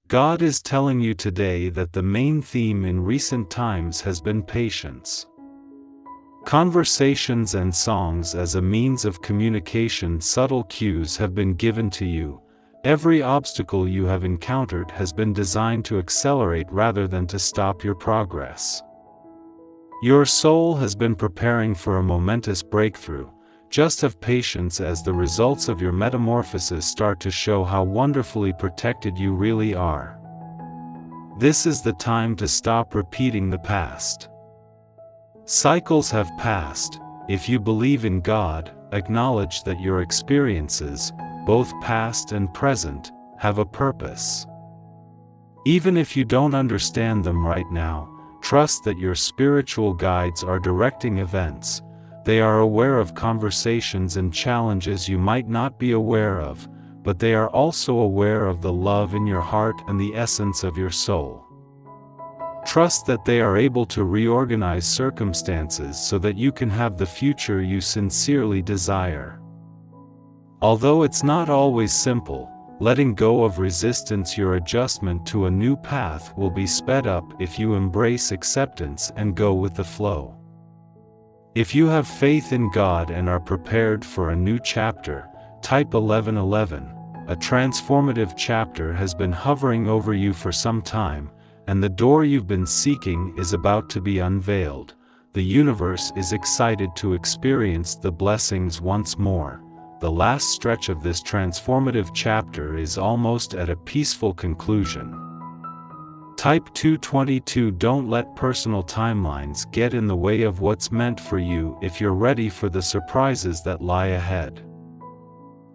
God is telling you today that the main theme in recent times has been patience. Conversations and songs as a means of communication, subtle cues have been given to you. Every obstacle you have encountered has been designed to accelerate rather than to stop your progress. Your soul has been preparing for a momentous breakthrough. Just have patience as the results of your metamorphosis start to show how wonderfully protected you really are. This is the time to stop repeating the past. Cycles have passed. If you believe in God, acknowledge that your experiences, both past and present, have a purpose. Even if you don't understand them right now, trust that your spiritual guides are directing events. They are aware of conversations and challenges you might not be aware of, but they are also aware of the love in your heart and the essence of your soul. Trust that they are able to reorganize circumstances so that you can have the future you sincerely desire. Although it's not always simple, letting go of resistance, your adjustment to a new path will be sped up if you embrace acceptance and go with the flow. If you have faith in God and are prepared for a new chapter, type 1111. A transformative chapter has been hovering over you for some time, and the door you've been seeking is about to be unveiled. The universe is excited to experience the blessings once more. The last stretch of this transformative chapter is almost at a peaceful conclusion. Type 222. Don't let personal timelines get in the way of what's meant for you if you're ready for the surprises that lie ahead.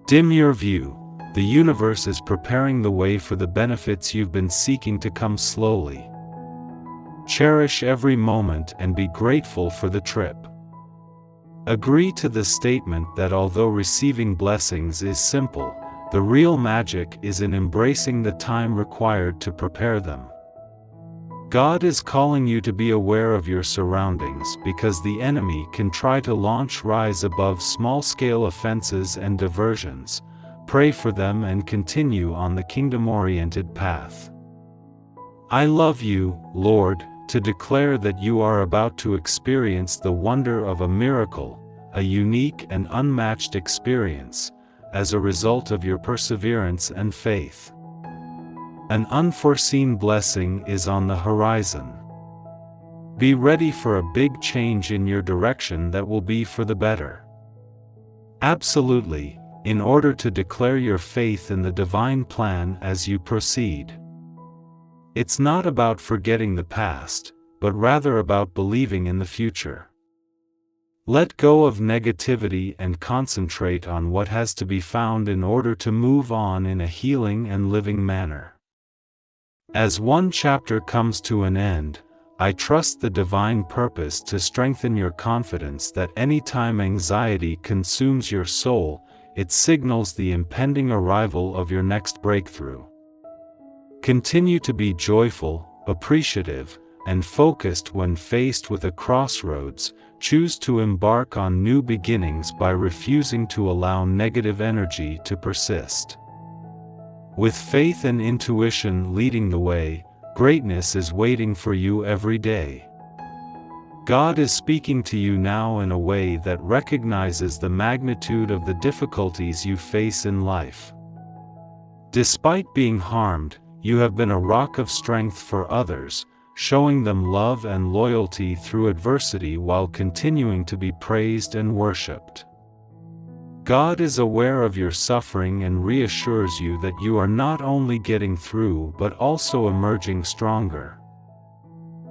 Dim your view. The universe is preparing the way for the benefits you've been seeking to come slowly. Cherish every moment and be grateful for the trip. Agree to the statement that although receiving blessings is simple, the real magic is in embracing the time required to prepare them. God is calling you to be aware of your surroundings because the enemy can try to rise above small-scale offenses and diversions. Pray for them and continue on the kingdom-oriented path. I love you, Lord, to declare that you are about to experience the wonder of a miracle, a unique and unmatched experience, as a result of your perseverance and faith. An unforeseen blessing is on the horizon. Be ready for a big change in your direction that will be for the better. Absolutely, in order to declare your faith in the divine plan as you proceed. It's not about forgetting the past, but rather about believing in the future. Let go of negativity and concentrate on what has to be found in order to move on in a healing and living manner. As one chapter comes to an end, I trust the divine purpose to strengthen your confidence that anytime anxiety consumes your soul, it signals the impending arrival of your next breakthrough. Continue to be joyful, appreciative, and focused when faced with a crossroads. Choose to embark on new beginnings by refusing to allow negative energy to persist. With faith and intuition leading the way, greatness is waiting for you every day. God is speaking to you now in a way that recognizes the magnitude of the difficulties you face in life. Despite being harmed, you have been a rock of strength for others, showing them love and loyalty through adversity while continuing to be praised and worshipped. God is aware of your suffering and reassures you that you are not only getting through but also emerging stronger.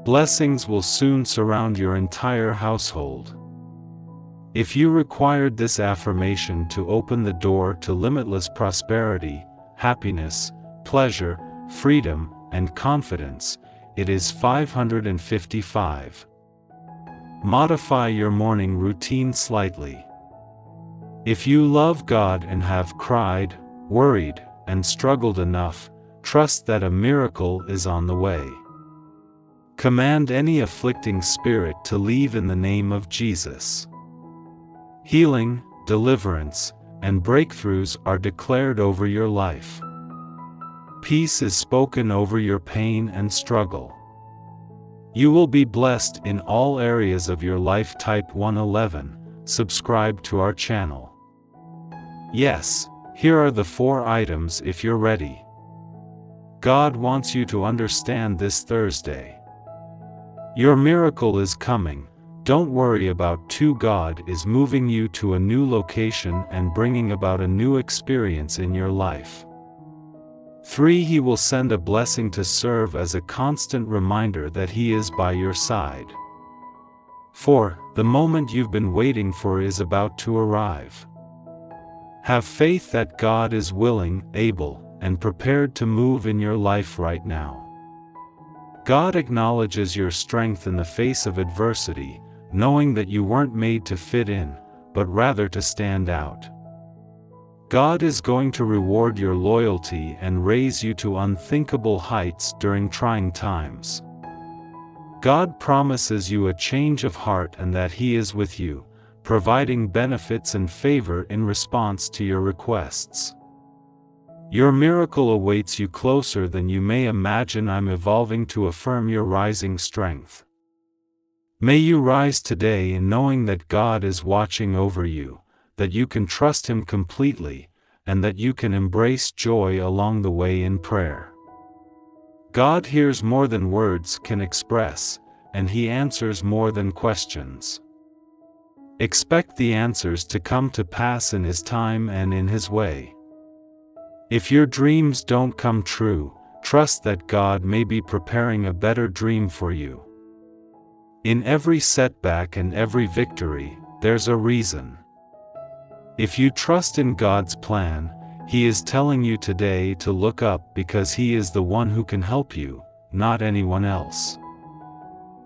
Blessings will soon surround your entire household. If you required this affirmation to open the door to limitless prosperity, happiness, pleasure, freedom, and confidence, it is 555. Modify your morning routine slightly. If you love God and have cried, worried, and struggled enough, trust that a miracle is on the way. Command any afflicting spirit to leave in the name of Jesus. Healing, deliverance, and breakthroughs are declared over your life. Peace is spoken over your pain and struggle. You will be blessed in all areas of your life. Type 111, subscribe to our channel. Yes, here are the 4 items if you're ready. God wants you to understand this Thursday. Your miracle is coming. Don't worry about 2. God is moving you to a new location and bringing about a new experience in your life. 3. He will send a blessing to serve as a constant reminder that He is by your side. 4. The moment you've been waiting for is about to arrive. Have faith that God is willing, able, and prepared to move in your life right now. God acknowledges your strength in the face of adversity, knowing that you weren't made to fit in, but rather to stand out. God is going to reward your loyalty and raise you to unthinkable heights during trying times. God promises you a change of heart and that He is with you, providing benefits and favor in response to your requests. Your miracle awaits you closer than you may imagine. I'm evolving to affirm your rising strength. May you rise today in knowing that God is watching over you, that you can trust Him completely, and that you can embrace joy along the way in prayer. God hears more than words can express, and He answers more than questions. Expect the answers to come to pass in His time and in His way. If your dreams don't come true, trust that God may be preparing a better dream for you. In every setback and every victory, there's a reason. If you trust in God's plan, He is telling you today to look up because He is the one who can help you, not anyone else.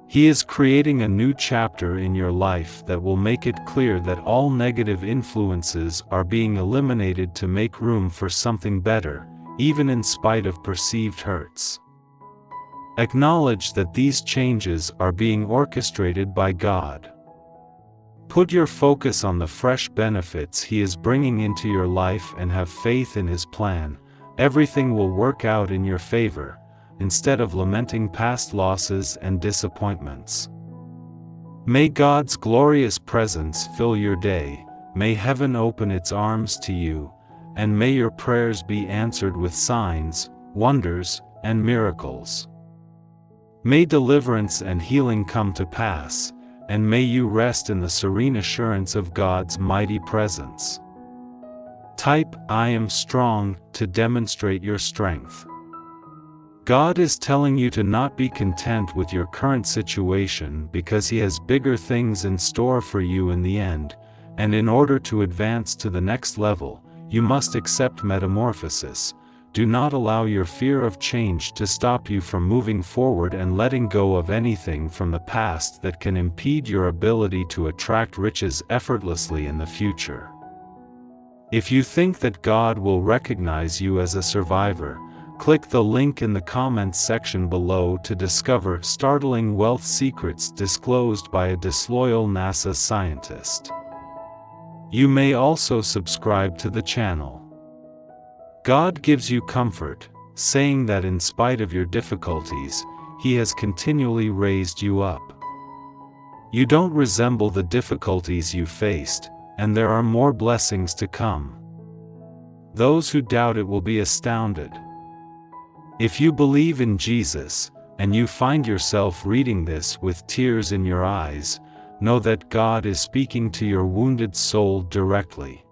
He is creating a new chapter in your life that will make it clear that all negative influences are being eliminated to make room for something better, even in spite of perceived hurts. Acknowledge that these changes are being orchestrated by God. Put your focus on the fresh benefits He is bringing into your life and have faith in His plan. Everything will work out in your favor, instead of lamenting past losses and disappointments. May God's glorious presence fill your day, may heaven open its arms to you, and may your prayers be answered with signs, wonders, and miracles. May deliverance and healing come to pass, and may you rest in the serene assurance of God's mighty presence. Type "I am strong" to demonstrate your strength. God is telling you to not be content with your current situation because He has bigger things in store for you in the end, and in order to advance to the next level, you must accept metamorphosis. Do not allow your fear of change to stop you from moving forward and letting go of anything from the past that can impede your ability to attract riches effortlessly in the future. If you think that God will recognize you as a survivor, click the link in the comments section below to discover startling wealth secrets disclosed by a disloyal NASA scientist. You may also subscribe to the channel. God gives you comfort, saying that in spite of your difficulties, He has continually raised you up. You don't resemble the difficulties you faced, and there are more blessings to come. Those who doubt it will be astounded. If you believe in Jesus, and you find yourself reading this with tears in your eyes, know that God is speaking to your wounded soul directly.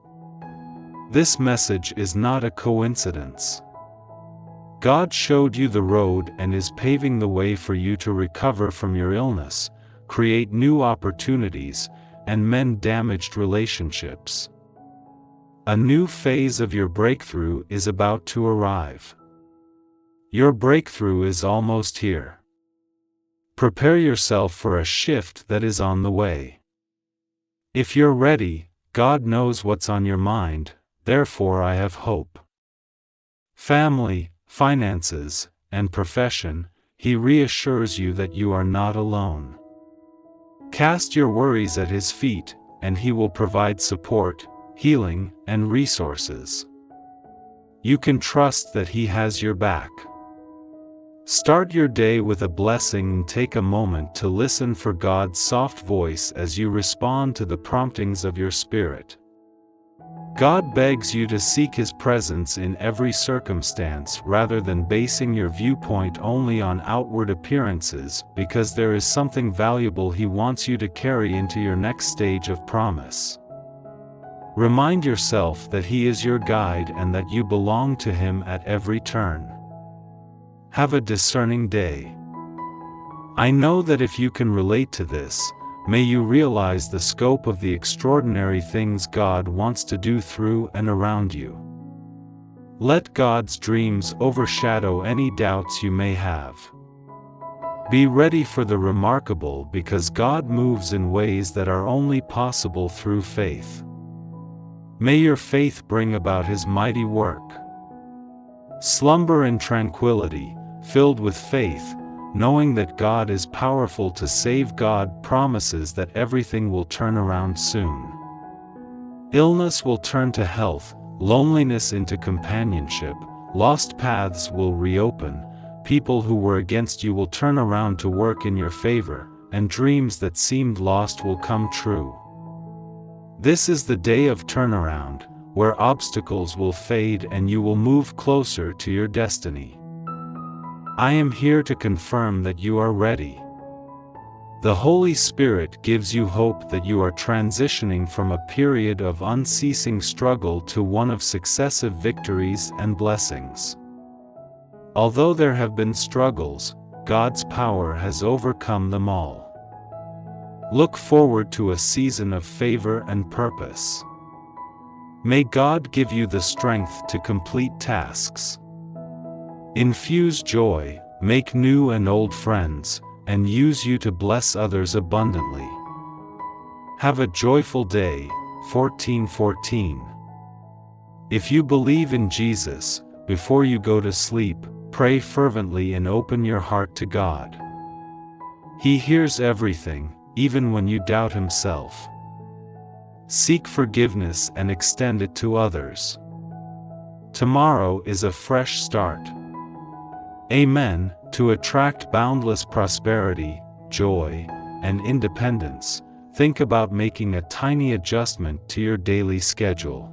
This message is not a coincidence. God showed you the road and is paving the way for you to recover from your illness, create new opportunities, and mend damaged relationships. A new phase of your breakthrough is about to arrive. Your breakthrough is almost here. Prepare yourself for a shift that is on the way. If you're ready, God knows what's on your mind, therefore I have hope. Family, finances, and profession, He reassures you that you are not alone. Cast your worries at His feet, and He will provide support, healing, and resources. You can trust that He has your back. Start your day with a blessing and take a moment to listen for God's soft voice as you respond to the promptings of your spirit. God begs you to seek His presence in every circumstance rather than basing your viewpoint only on outward appearances, because there is something valuable He wants you to carry into your next stage of promise. Remind yourself that He is your guide and that you belong to Him at every turn. Have a discerning day. I know that if you can relate to this, may you realize the scope of the extraordinary things God wants to do through and around you. Let God's dreams overshadow any doubts you may have. Be ready for the remarkable, because God moves in ways that are only possible through faith. May your faith bring about His mighty work. Slumber in tranquility, filled with faith, knowing that God is powerful to save. God promises that everything will turn around soon. Illness will turn to health, loneliness into companionship, lost paths will reopen, people who were against you will turn around to work in your favor, and dreams that seemed lost will come true. This is the day of turnaround, where obstacles will fade and you will move closer to your destiny. I am here to confirm that you are ready. The Holy Spirit gives you hope that you are transitioning from a period of unceasing struggle to one of successive victories and blessings. Although there have been struggles, God's power has overcome them all. Look forward to a season of favor and purpose. May God give you the strength to complete tasks. Infuse joy, make new and old friends, and use you to bless others abundantly. Have a joyful day. 14:14. If you believe in Jesus, before you go to sleep, pray fervently and open your heart to God. He hears everything, even when you doubt Himself. Seek forgiveness and extend it to others. Tomorrow is a fresh start. Amen. To attract boundless prosperity, joy, and independence, think about making a tiny adjustment to your daily schedule.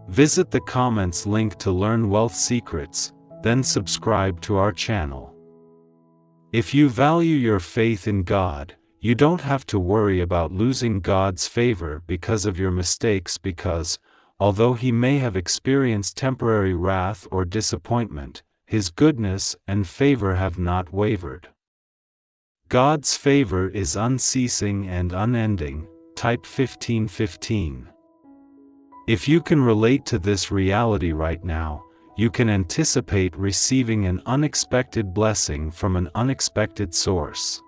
Visit the comments link to learn wealth secrets, then subscribe to our channel. If you value your faith in God, you don't have to worry about losing God's favor because of your mistakes, because, although He may have experienced temporary wrath or disappointment, His goodness and favor have not wavered. God's favor is unceasing and unending. Type 1515. If you can relate to this reality right now, you can anticipate receiving an unexpected blessing from an unexpected source.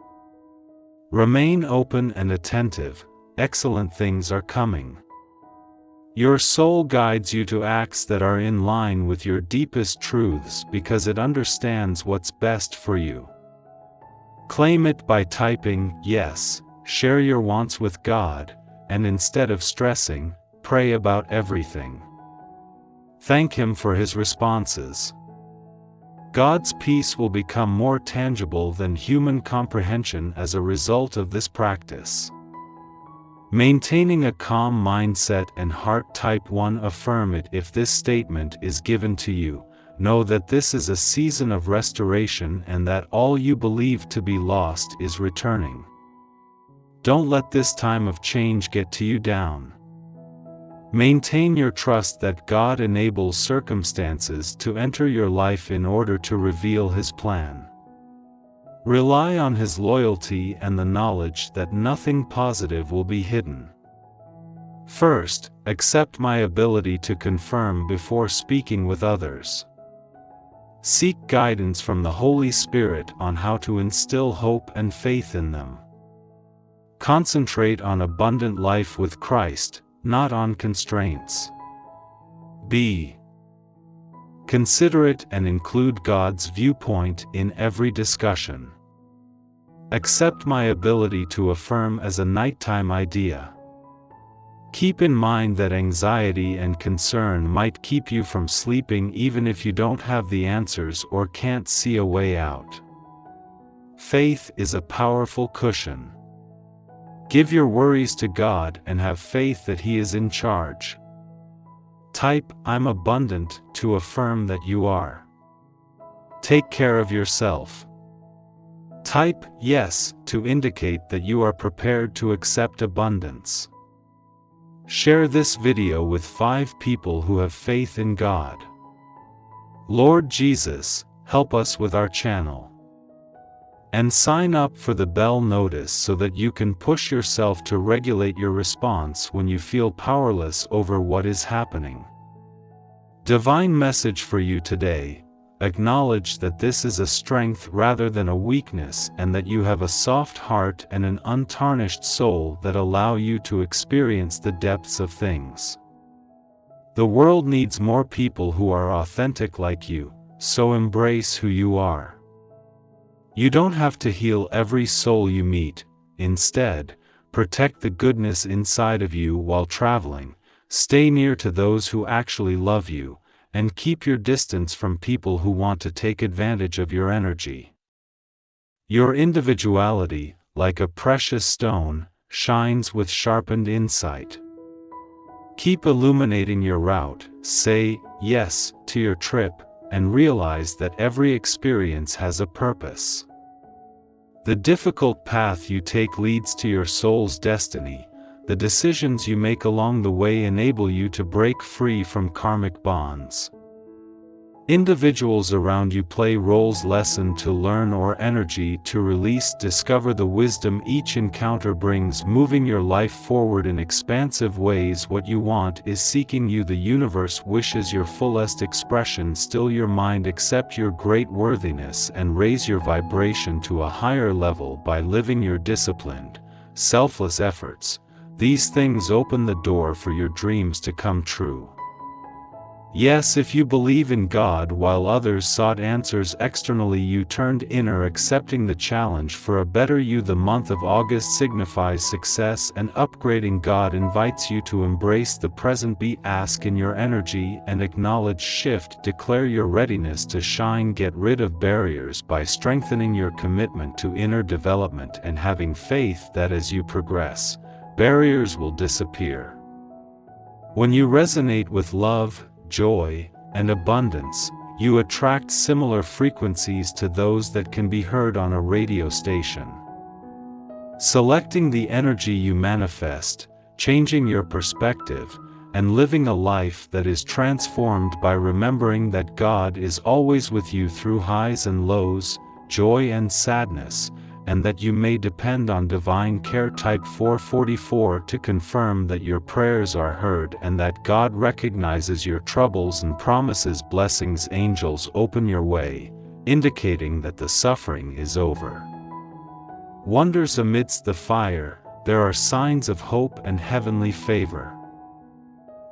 Remain open and attentive, excellent things are coming. Your soul guides you to acts that are in line with your deepest truths because it understands what's best for you. Claim it by typing yes, share your wants with God, and instead of stressing, pray about everything. Thank Him for His responses. God's peace will become more tangible than human comprehension as a result of this practice. Maintaining a calm mindset and heart. Type 1. Affirm it. If this statement is given to you, know that this is a season of restoration and that all you believe to be lost is returning. Don't let this time of change get to you down. Maintain your trust that God enables circumstances to enter your life in order to reveal His plan. Rely on His loyalty and the knowledge that nothing positive will be hidden. First, accept my ability to confirm before speaking with others. Seek guidance from the Holy Spirit on how to instill hope and faith in them. Concentrate on abundant life with Christ, not on constraints. Be considerate and include God's viewpoint in every discussion. Accept my ability to affirm as a nighttime idea. Keep in mind that anxiety and concern might keep you from sleeping even if you don't have the answers or can't see a way out. Faith is a powerful cushion. Give your worries to God and have faith that He is in charge. Type "I'm abundant" to affirm that you are. Take care of yourself. Type "Yes" to indicate that you are prepared to accept abundance. Share this video with 5 people who have faith in God. Lord Jesus, help us with our channel. And sign up for the bell notice so that you can push yourself to regulate your response when you feel powerless over what is happening. Divine message for you today: acknowledge that this is a strength rather than a weakness, and that you have a soft heart and an untarnished soul that allow you to experience the depths of things. The world needs more people who are authentic like you, so embrace who you are. You don't have to heal every soul you meet. Instead, protect the goodness inside of you while traveling, stay near to those who actually love you, and keep your distance from people who want to take advantage of your energy. Your individuality, like a precious stone, shines with sharpened insight. Keep illuminating your route, say yes to your trip, and realize that every experience has a purpose. The difficult path you take leads to your soul's destiny. The decisions you make along the way enable you to break free from karmic bonds. Individuals around you play roles: lesson to learn or energy to release. Discover the wisdom each encounter brings, moving your life forward in expansive ways. What you want is seeking you. The universe wishes your fullest expression. Still your mind, accept your great worthiness, and raise your vibration to a higher level by living your disciplined, selfless efforts. These things open the door for your dreams to come true. Yes, if you believe in God while others sought answers externally, you turned inner, accepting the challenge for a better you. The month of August signifies success and upgrading. God invites you to embrace the present. Be ask in your energy and acknowledge shift. Declare your readiness to shine. Get rid of barriers by strengthening your commitment to inner development and having faith that as you progress, barriers will disappear. When you resonate with love, joy, and abundance, you attract similar frequencies to those that can be heard on a radio station. Selecting the energy you manifest, changing your perspective, and living a life that is transformed by remembering that God is always with you through highs and lows, joy and sadness, and that you may depend on divine care. Type 444 to confirm that your prayers are heard and that God recognizes your troubles and promises blessings. Angels open your way, indicating that the suffering is over. Wonders amidst the fire, there are signs of hope and heavenly favor.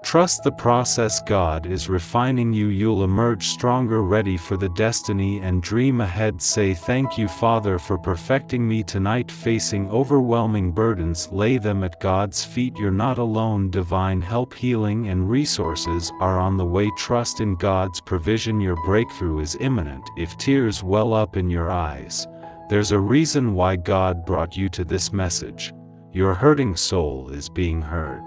Trust the process. God is refining you. You'll emerge stronger, ready for the destiny and dream ahead. Say thank you, Father, for perfecting me tonight. Facing overwhelming burdens, lay them at God's feet. You're not alone. Divine help, healing, and resources are on the way. Trust in God's provision. Your breakthrough is imminent. If tears well up in your eyes, there's a reason why God brought you to this message. Your hurting soul is being heard.